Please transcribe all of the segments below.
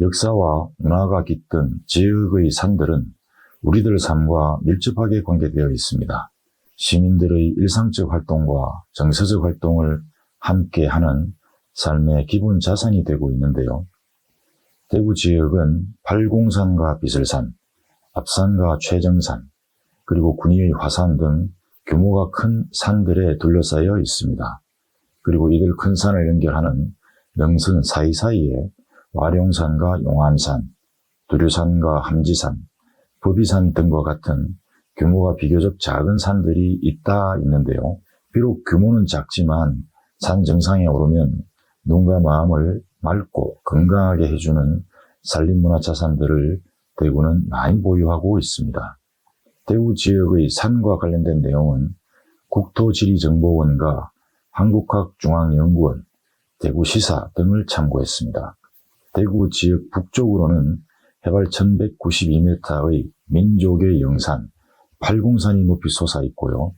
역사와 문화가 깃든 지역의 산들은 우리들 삶과 밀접하게 관계되어 있습니다. 시민들의 일상적 활동과 정서적 활동을 함께하는 삶의 기본 자산이 되고 있는데요. 대구 지역은 팔공산과 비설산, 압산과 최정산, 그리고 군위의 화산 등 규모가 큰 산들에 둘러싸여 있습니다. 그리고 이들 큰 산을 연결하는 능선 사이사이에 와룡산과 용암산, 두류산과 함지산, 법이산 등과 같은 규모가 비교적 작은 산들이 있는데요. 비록 규모는 작지만 산 정상에 오르면 눈과 마음을 맑고 건강하게 해주는 산림문화자산들을 대구는 많이 보유하고 있습니다. 대구 지역의 산과 관련된 내용은 국토지리정보원과 한국학중앙연구원, 대구시사 등을 참고했습니다. 대구 지역 북쪽으로는 해발 1192m의 민족의 영산, 팔공산이 높이 솟아 있고요.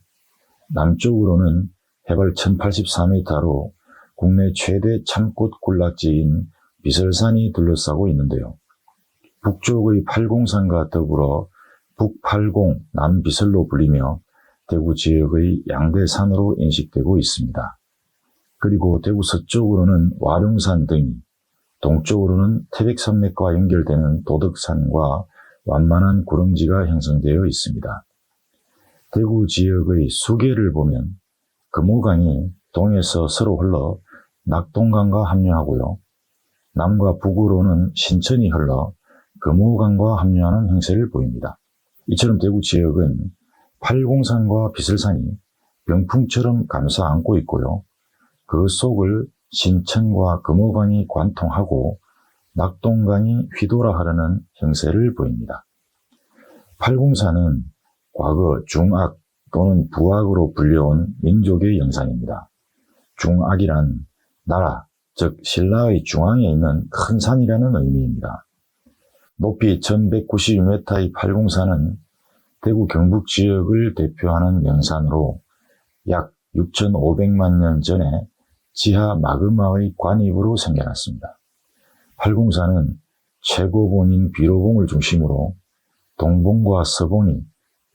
남쪽으로는 해발 1084m로 국내 최대 참꽃 군락지인 비설산이 둘러싸고 있는데요. 북쪽의 팔공산과 더불어 북팔공, 남비설로 불리며 대구 지역의 양대산으로 인식되고 있습니다. 그리고 대구 서쪽으로는 와룡산 등이, 동쪽으로는 태백산맥과 연결되는 도덕산과 완만한 구릉지가 형성되어 있습니다. 대구 지역의 수계를 보면 금호강이 동에서 서로 흘러 낙동강과 합류하고요. 남과 북으로는 신천이 흘러 금호강과 합류하는 형세를 보입니다. 이처럼 대구 지역은 팔공산과 비설산이 병풍처럼 감싸 안고 있고요. 그 속을 신천과 금호강이 관통하고 낙동강이 휘돌아 흐르는 형세를 보입니다. 팔공산은 과거 중악 또는 부악으로 불려온 민족의 영산입니다. 중악이란 나라, 즉 신라의 중앙에 있는 큰 산이라는 의미입니다. 높이 1192m의 팔공산은 대구 경북 지역을 대표하는 명산으로 약 6,500만 년 전에 지하 마그마의 관입으로 생겨났습니다. 팔공산은 최고봉인 비로봉을 중심으로 동봉과 서봉이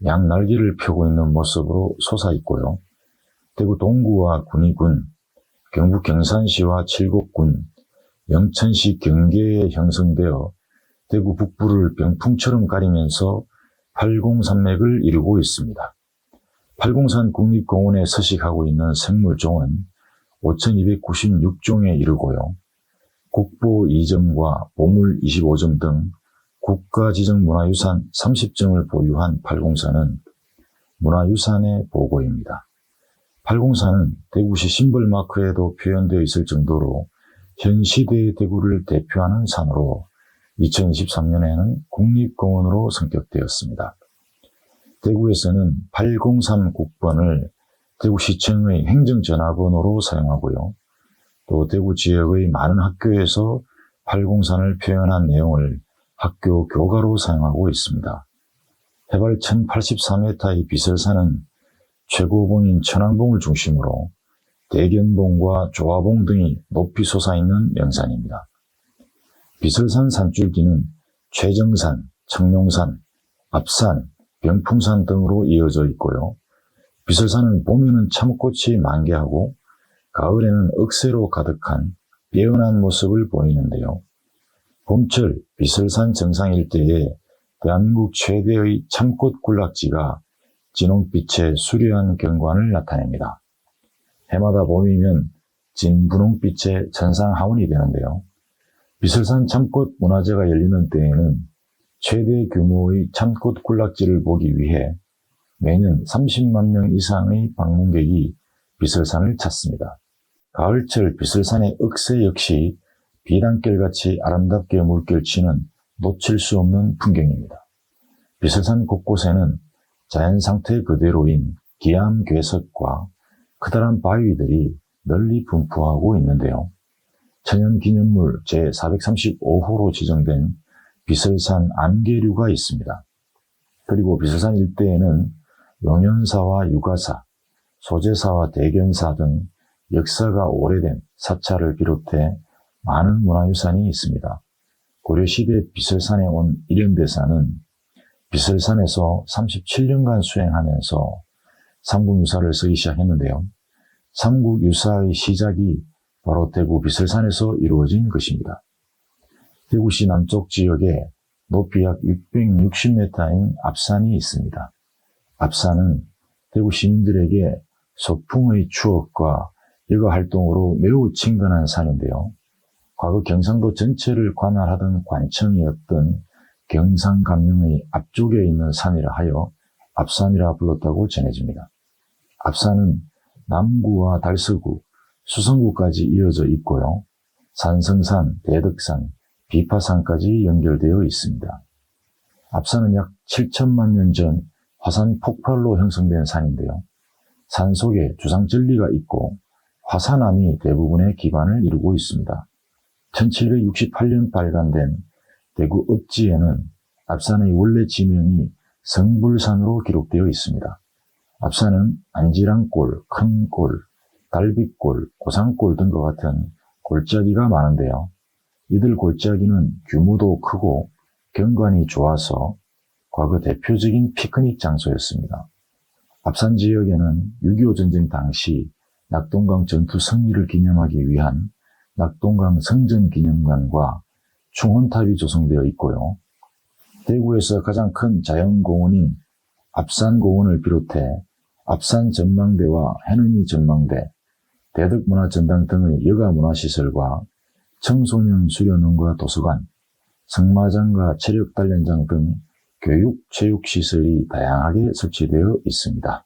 양날개를 펴고 있는 모습으로 솟아있고요. 대구 동구와 군위군, 경북 경산시와 칠곡군, 영천시 경계에 형성되어 대구 북부를 병풍처럼 가리면서 팔공산맥을 이루고 있습니다. 팔공산 국립공원에 서식하고 있는 생물종은 5,296종에 이르고요. 국보 2점과 보물 25점 등 국가지정문화유산 30점을 보유한 팔공산은 문화유산의 보고입니다. 팔공산은 대구시 심벌마크에도 표현되어 있을 정도로 현 시대의 대구를 대표하는 산으로 2023년에는 국립공원으로 선격되었습니다. 대구에서는 803 국번을 대구시청의 행정전화번호로 사용하고요. 또 대구 지역의 많은 학교에서 팔공산을 표현한 내용을 학교 교과로 사용하고 있습니다. 해발 1084m의 비설산은 최고봉인 천왕봉을 중심으로 대견봉과 조화봉 등이 높이 솟아있는 명산입니다. 비설산 산줄기는 최정산, 청룡산, 압산, 병풍산 등으로 이어져 있고요. 비설산은 봄에는 참꽃이 만개하고 가을에는 억새로 가득한 예은한 모습을 보이는데요. 봄철 비설산 정상 일대에 대한민국 최대의 참꽃 군락지가 진홍빛의 수려한 경관을 나타냅니다. 해마다 봄이면 진분홍빛의 천상하원이 되는데요. 비설산 참꽃 문화제가 열리는 때에는 최대 규모의 참꽃 군락지를 보기 위해 매년 30만 명 이상의 방문객이 비설산을 찾습니다. 가을철 비설산의 억새 역시 비단결같이 아름답게 물결치는 놓칠 수 없는 풍경입니다. 비설산 곳곳에는 자연 상태 그대로인 기암괴석과 커다란 바위들이 널리 분포하고 있는데요. 천연기념물 제435호로 지정된 비설산 안개류가 있습니다. 그리고 비설산 일대에는 용연사와 유가사, 소재사와 대견사 등 역사가 오래된 사찰을 비롯해 많은 문화유산이 있습니다. 고려시대 비설산에 온 이련대사는 비설산에서 37년간 수행하면서 삼국유사를 쓰기 시작했는데요. 삼국유사의 시작이 바로 대구 비설산에서 이루어진 것입니다. 대구시 남쪽 지역에 높이 약 660m인 앞산이 있습니다. 앞산은 대구 시민들에게 소풍의 추억과 여가 활동으로 매우 친근한 산인데요. 과거 경상도 전체를 관할하던 관청이었던 경상감령의 앞쪽에 있는 산이라 하여 앞산이라 불렀다고 전해집니다. 앞산은 남구와 달서구, 수성구까지 이어져 있고요. 산성산, 대덕산, 비파산까지 연결되어 있습니다. 앞산은 약 7천만 년 전 화산 폭발로 형성된 산인데요. 산 속에 주상절리가 있고 화산암이 대부분의 기반을 이루고 있습니다. 1768년 발간된 대구 읍지에는 앞산의 원래 지명이 성불산으로 기록되어 있습니다. 앞산은 안지랑골, 큰골, 달빗골, 고상골 등과 같은 골짜기가 많은데요. 이들 골짜기는 규모도 크고 경관이 좋아서 과거 대표적인 피크닉 장소였습니다. 앞산 지역에는 6.25 전쟁 당시 낙동강 전투 승리를 기념하기 위한 낙동강 성전기념관과 충원탑이 조성되어 있고요. 대구에서 가장 큰 자연공원인 앞산공원을 비롯해 앞산전망대와 해넘이 전망대, 대덕문화전당 등의 여가문화시설과 청소년 수련원과 도서관, 승마장과 체력단련장 등 교육, 체육시설이 다양하게 설치되어 있습니다.